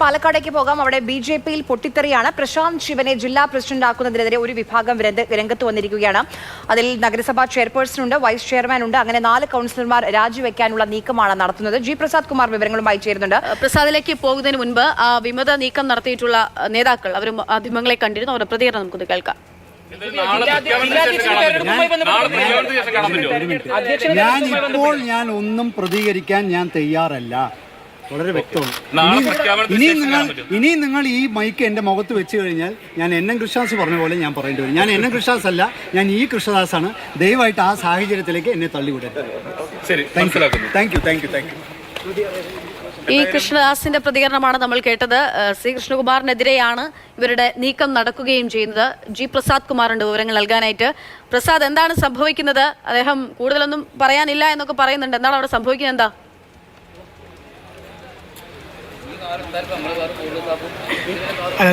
പാലക്കാടേക്ക് പോകാം. അവിടെ ബിജെപിയിൽ പൊട്ടിത്തെറിയാണ്. പ്രശാന്ത് ശിവനെ ജില്ലാ പ്രസിഡന്റ് ആക്കുന്നതിനെതിരെ ഒരു വിഭാഗം രംഗത്ത് വന്നിരിക്കുകയാണ്. അതിൽ നഗരസഭാ ചെയർപേഴ്സൺ ഉണ്ട്, വൈസ് ചെയർമാൻ ഉണ്ട്. അങ്ങനെ 4 കൗൺസിലർമാർ രാജിവെക്കാനുള്ള നീക്കമാണ് നടത്തുന്നത്. ജി പ്രസാദ് കുമാർ വിവരങ്ങളുമായി ചേരുന്നുണ്ട്. പ്രസാദിലേക്ക് പോകുന്നതിന് മുൻപ് വിമത നീക്കം നടത്തിയിട്ടുള്ള നേതാക്കൾ അവർ മാധ്യമങ്ങളെ കണ്ടിരുന്നു. അവരുടെ പ്രതികരണം നമുക്കൊന്ന് കേൾക്കാം. ഞാൻ ഒന്നും പ്രതികരിക്കാൻ ഞാൻ തയ്യാറല്ല. വളരെ വ്യക്തമാണ്. ഇനി നിങ്ങൾ ഈ മൈക്ക് എന്റെ മുഖത്ത് വെച്ച് കഴിഞ്ഞാൽ ഞാൻ എൻ കൃഷ്ണദാസ് പറഞ്ഞ പോലെ ഞാൻ പറയേണ്ടി വരും. ഞാൻ എൻ കൃഷ്ണദാസ് അല്ല, ഞാൻ ഈ കൃഷ്ണദാസാണ്. ദയവായിട്ട് ആ സാഹചര്യത്തിലേക്ക് എന്നെ തള്ളിവിടരുത്. Thank you. ഈ കൃഷ്ണദാസിന്റെ പ്രതികരണമാണ് നമ്മൾ കേട്ടത്. സി കൃഷ്ണകുമാറിനെതിരെയാണ് ഇവരുടെ നീക്കം നടക്കുകയും ചെയ്യുന്നത്. ജി പ്രസാദ് കുമാറുണ്ട് വിവരങ്ങൾ നൽകാനായിട്ട്. പ്രസാദ്, എന്താണ് സംഭവിക്കുന്നത്? അദ്ദേഹം കൂടുതലൊന്നും പറയാനില്ല എന്നൊക്കെ പറയുന്നുണ്ട്. എന്താണ് അവിടെ സംഭവിക്കുന്നത്? എന്താ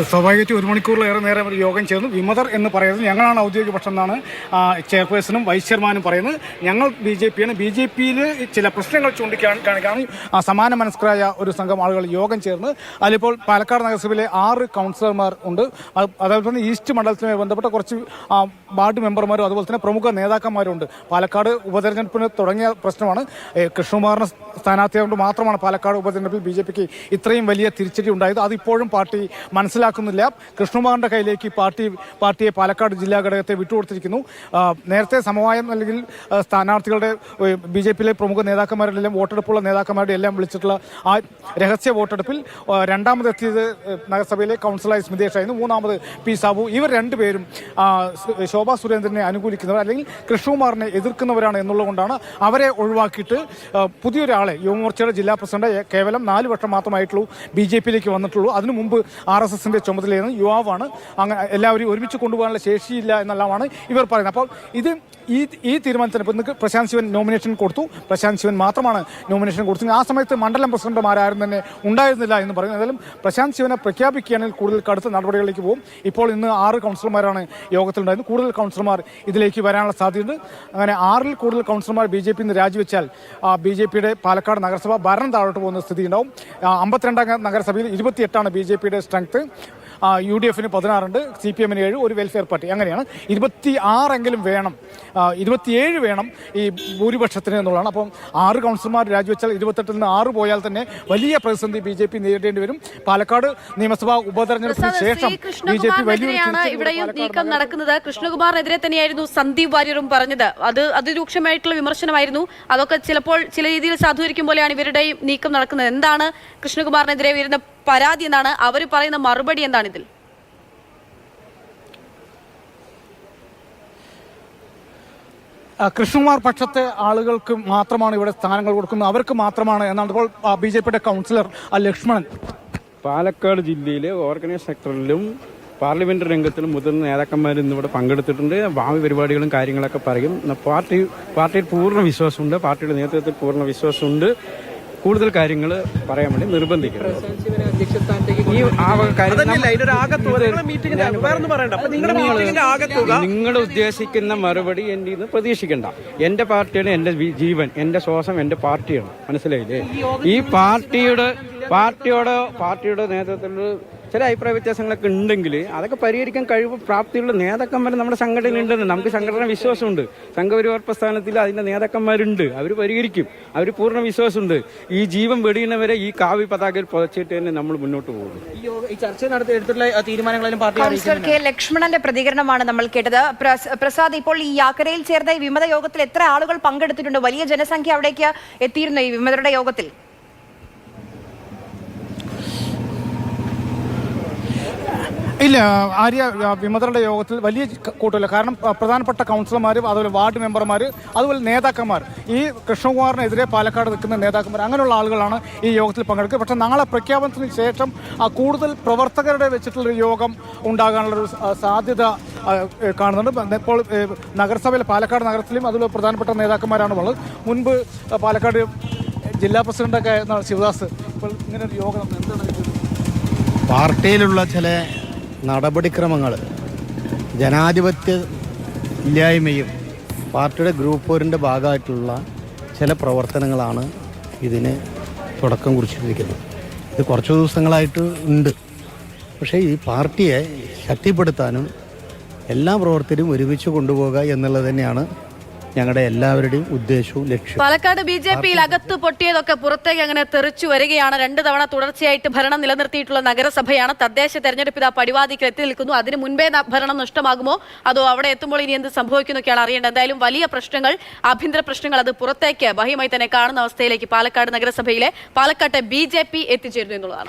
സ്വാഭാവികമായിട്ട് 1 മണിക്കൂറിലേറെ നേരം ഒരു യോഗം ചേർന്നു. വിമതർ എന്ന് പറയുന്നത് ഞങ്ങളാണ് ഔദ്യോഗിക പക്ഷം എന്നാണ് ചെയർപേഴ്സണും വൈസ് ചെയർമാനും പറയുന്നത്. ഞങ്ങൾ BJP-യാണ്. BJP-യിൽ ചില പ്രശ്നങ്ങൾ ചൂണ്ടിക്കാണിക്കാണ് സമാന മനസ്കരായ ഒരു സംഘം ആളുകൾ യോഗം ചേർന്ന്. അതിലിപ്പോൾ പാലക്കാട് നഗരസഭയിലെ 6 കൗൺസിലർമാർ ഉണ്ട്. അതേപോലെ തന്നെ ഈസ്റ്റ് മണ്ഡലത്തിനുമായി ബന്ധപ്പെട്ട കുറച്ച് വാർഡ് മെമ്പർമാരും അതുപോലെ തന്നെ പ്രമുഖ നേതാക്കന്മാരുണ്ട്. പാലക്കാട് ഉപതെരഞ്ഞെടുപ്പിന് തുടങ്ങിയ പ്രശ്നമാണ്. കൃഷ്ണകുമാറിന് സ്ഥാനാർത്ഥിയായതുകൊണ്ട് മാത്രമാണ് പാലക്കാട് ഉപതെരഞ്ഞെടുപ്പിൽ BJP-ക്ക് ഇത്രയും വലിയ തിരിച്ചടി ഉണ്ടായത്. അതിപ്പോഴും പാർട്ടി മനസ്സിലാക്കുന്നില്ല. കൃഷ്ണകുമാറിന്റെ കയ്യിലേക്ക് പാർട്ടിയെ പാലക്കാട് ജില്ലാ ഘടകത്തെ വിട്ടുകൊടുത്തിരിക്കുന്നു. നേരത്തെ സമവായം അല്ലെങ്കിൽ സ്ഥാനാർത്ഥികളുടെ BJP-യിലെ പ്രമുഖ നേതാക്കന്മാരുടെല്ലാം വോട്ടെടുപ്പുള്ള നേതാക്കന്മാരുടെ എല്ലാം വിളിച്ചിട്ടുള്ള ആ രഹസ്യ വോട്ടെടുപ്പിൽ രണ്ടാമതെത്തിയത് നഗരസഭയിലെ കൗൺസിലറായ സ്മിതേഷ് ആയിരുന്നു. മൂന്നാമത് P. സാബു. ഇവർ രണ്ടുപേരും ശോഭാ സുരേന്ദ്രനെ അനുകൂലിക്കുന്നവർ അല്ലെങ്കിൽ കൃഷ്ണകുമാറിനെ എതിർക്കുന്നവരാണ് എന്നുള്ളതുകൊണ്ടാണ് അവരെ ഒഴിവാക്കിയിട്ട് പുതിയൊരാളെ യുവമോർച്ചയുടെ ജില്ലാ പ്രസിഡന്റ് കേവലം 4 വർഷം മാത്രമായിട്ടുള്ളൂ BJP-യിലേക്ക് വന്നിട്ടുള്ളൂ. അതിനു മുമ്പ് RSSന്റെ ചുമതലയാണ്. യുവാവാണ്. അങ്ങനെ എല്ലാവരും ഒരുമിച്ച് കൊണ്ടുപോകാനുള്ള ശേഷിയില്ല എന്നെല്ലാമാണ് ഇവർ പറയുന്നത്. അപ്പോൾ ഈ തീരുമാനത്തിന് ഇപ്പോൾ ഇന്ന് പ്രശാന്ത് ശിവൻ നോമിനേഷൻ കൊടുത്തു. പ്രശാന്ത് ശിവൻ മാത്രമാണ് നോമിനേഷൻ കൊടുത്തത്. ആ സമയത്ത് മണ്ഡലം പ്രസിഡന്റുമാരും തന്നെ ഉണ്ടായിരുന്നില്ല എന്ന് പറയുന്നു. ഏതായാലും പ്രശാന്ത് ശിവനെ പ്രഖ്യാപിക്കുകയാണെങ്കിൽ കൂടുതൽ കടുത്ത നടപടികളിലേക്ക് പോകും. ഇപ്പോൾ ഇന്ന് 6 കൗൺസിലർമാരാണ് യോഗത്തിലുണ്ടായിരുന്നത്. കൂടുതൽ കൗൺസിലർമാർ ഇതിലേക്ക് വരാനുള്ള സാധ്യതയുണ്ട്. അങ്ങനെ 6-ൽ കൂടുതൽ കൗൺസിലർമാർ BJP-ന്ന് രാജിവെച്ചാൽ BJP-യുടെ പാലക്കാട് നഗരസഭ ഭരണം താഴോട്ട് പോകുന്ന സ്ഥിതി ഉണ്ടാവും. 52 നഗരസഭയിൽ 28 BJP-യുടെ സ്ട്രെങ്ത്. UDF-ന് 16 ഉണ്ട്, CPM-ന് 7, ഒരു വെൽഫെയർ പാർട്ടി. അങ്ങനെയാണ് 26 വേണം, 27 വേണം ഈ ഭൂരിപക്ഷത്തിന് എന്നുള്ളതാണ്. അപ്പം 6 കൗൺസിലർമാർ രാജിവെച്ചാൽ 28-ൽ നിന്ന് 6 പോയാൽ തന്നെ വലിയ പ്രതിസന്ധി BJP നേരിടേണ്ടി വരും. പാലക്കാട് നിയമസഭാ ഉപതെരഞ്ഞെടുപ്പിന് ശേഷം BJP ഇവിടെയും നീക്കം നടക്കുന്നത്. കൃഷ്ണകുമാറിനെതിരെ തന്നെയായിരുന്നു സന്ദീപ് വാര്യറും പറഞ്ഞത്. അത് അതിരൂക്ഷമായിട്ടുള്ള വിമർശനമായിരുന്നു. അതൊക്കെ ചിലപ്പോൾ ചില രീതിയിൽ സാധൂകരിക്കും പോലെയാണ് ഇവരുടെയും നീക്കം നടക്കുന്നത്. എന്താണ് കൃഷ്ണകുമാറിനെതിരെ വരുന്ന പരാതി? എന്താണ് അവർ പറയുന്ന മറുപടി? എന്താണ് ഇതിൽ? കൃഷ്ണകുമാർ പക്ഷത്തെ ആളുകൾക്ക് മാത്രമാണ് ഇവിടെ സ്ഥാനങ്ങൾ കൊടുക്കുന്നത്, അവർക്ക് മാത്രമാണ് എന്നാണ് ഇപ്പോൾ BJP-യുടെ കൗൺസിലർ ലക്ഷ്മണൻ. പാലക്കാട് ജില്ലയിലെ ഓർഗനൈസ് സെക്ടറിലും പാർലമെന്റ് രംഗത്തിലും മുതിർന്ന നേതാക്കന്മാർ ഇന്നിവിടെ പങ്കെടുത്തിട്ടുണ്ട്. ഭാവി പരിപാടികളും കാര്യങ്ങളൊക്കെ പറയും. പാർട്ടിയിൽ പൂർണ്ണ വിശ്വാസമുണ്ട്, പാർട്ടിയുടെ നേതൃത്വത്തിൽ പൂർണ്ണ വിശ്വാസമുണ്ട്. കൂടുതൽ കാര്യങ്ങൾ പറയാൻ വേണ്ടി നിർബന്ധിക്കുന്നത് നിങ്ങൾ ഉദ്ദേശിക്കുന്ന മറുപടി എൻ്റെ ഇന്ന് പ്രതീക്ഷിക്കണ്ട. എൻ്റെ പാർട്ടിയാണ് എൻ്റെ ജീവൻ, എൻ്റെ ശ്വാസം എൻ്റെ പാർട്ടിയാണ്. മനസ്സിലായില്ലേ? ഈ പാർട്ടിയുടെ നേതൃത്വത്തിൽ ചില അഭിപ്രായ വ്യത്യാസങ്ങളൊക്കെ ഉണ്ടെങ്കിൽ അതൊക്കെ പരിഹരിക്കാൻ കഴിവ് പ്രാപ്തിയുള്ള നേതാക്കന്മാർ നമ്മുടെ സംഘടനയുണ്ടെന്ന് നമുക്ക് സംഘടന വിശ്വാസമുണ്ട്. സംഘപരിവാർ പ്രസ്ഥാനത്തിൽ അതിൻ്റെ നേതാക്കന്മാരുണ്ട്, അവർ പരിഹരിക്കും, അവർ പൂർണ്ണ വിശ്വാസമുണ്ട്. ഈ ജീവൻ വെടിയുന്നവരെ ഈ കാവ്യ പതാകയിൽ പുതച്ചിട്ട് തന്നെ നമ്മൾ മുന്നോട്ട് പോകും. ഈ ചർച്ച നടത്തിയെടുത്തുള്ള തീരുമാനങ്ങളും കൗൺസിലർ K. ലക്ഷ്മണന്റെ പ്രതികരണമാണ് നമ്മൾ കേട്ടത്. പ്രസാദ്, ഇപ്പോൾ ഈ യാക്കരയിൽ ചേർന്ന ഈ വിമത യോഗത്തിൽ എത്ര ആളുകൾ പങ്കെടുത്തിട്ടുണ്ട്? വലിയ ജനസംഖ്യ അവിടേക്ക് എത്തിയിരുന്നു ഈ വിമതരുടെ യോഗത്തിൽ? ഇല്ല, ആര്യ, വിമതരുടെ യോഗത്തിൽ വലിയ കൂട്ടമില്ല. കാരണം പ്രധാനപ്പെട്ട കൗൺസിലർമാരും അതുപോലെ വാർഡ് മെമ്പർമാർ അതുപോലെ നേതാക്കന്മാർ, ഈ കൃഷ്ണകുമാറിനെതിരെ പാലക്കാട് നിൽക്കുന്ന നേതാക്കന്മാർ, അങ്ങനെയുള്ള ആളുകളാണ് ഈ യോഗത്തിൽ പങ്കെടുക്കുക. പക്ഷേ നാളെ പ്രഖ്യാപനത്തിന് ശേഷം കൂടുതൽ പ്രവർത്തകരുടെ വെച്ചിട്ടുള്ളൊരു യോഗം ഉണ്ടാകാനുള്ളൊരു സാധ്യത കാണുന്നുണ്ട്. ഇപ്പോൾ നഗരസഭയിൽ പാലക്കാട് നഗരത്തിലും അതുപോലെ പ്രധാനപ്പെട്ട നേതാക്കന്മാരാണ് ഉള്ളത്. മുൻപ് പാലക്കാട് ജില്ലാ പ്രസിഡന്റൊക്കെ ശിവദാസ്. ഇപ്പോൾ ഇങ്ങനെ ഒരു യോഗം എന്താണ്? പാർട്ടിയിലുള്ള ചില നടപടിക്രമങ്ങൾ, ജനാധിപത്യ ഇല്ലായ്മയും പാർട്ടിയുടെ ഗ്രൂപ്പ് പോരിൻ്റെ ഭാഗമായിട്ടുള്ള ചില പ്രവർത്തനങ്ങളാണ് ഇതിന് തുടക്കം കുറിച്ചിരിക്കുന്നത്. ഇത് കുറച്ച് ദിവസങ്ങളായിട്ട് ഉണ്ട്. പക്ഷേ ഈ പാർട്ടിയെ ശക്തിപ്പെടുത്താനും എല്ലാ പ്രവർത്തനവും ഒരുമിച്ച് കൊണ്ടുപോകുക എന്നുള്ളത് തന്നെയാണ് ഞങ്ങളുടെ എല്ലാവരുടെയും ഉദ്ദേശവും ലക്ഷ്യവും. പാലക്കാട് BJPയിൽ അകത്ത് പൊട്ടിയതൊക്കെ പുറത്തേക്ക് അങ്ങനെ തെറിച്ചു വരികയാണ്. 2 തവണ തുടർച്ചയായിട്ട് ഭരണം നിലനിർത്തിയിട്ടുള്ള നഗരസഭയാണ്. തദ്ദേശ തെരഞ്ഞെടുപ്പ് ഇതാ പടിവാതിക്കൽ എത്തി നിൽക്കുന്നു. അതിന് മുൻപേ ഭരണം നഷ്ടമാകുമോ അതോ അവിടെ എത്തുമ്പോൾ ഇനി എന്ത് സംഭവിക്കുന്നൊക്കെയാണ് അറിയേണ്ടത്. എന്തായാലും വലിയ പ്രശ്നങ്ങൾ, ആഭ്യന്തര പ്രശ്നങ്ങൾ അത് പുറത്തേക്ക് ബാഹ്യമായി തന്നെ കാണുന്ന അവസ്ഥയിലേക്ക് പാലക്കാട് നഗരസഭയിലെ പാലക്കാട്ടെ BJP എത്തിച്ചേരുന്നു എന്നുള്ളതാണ്.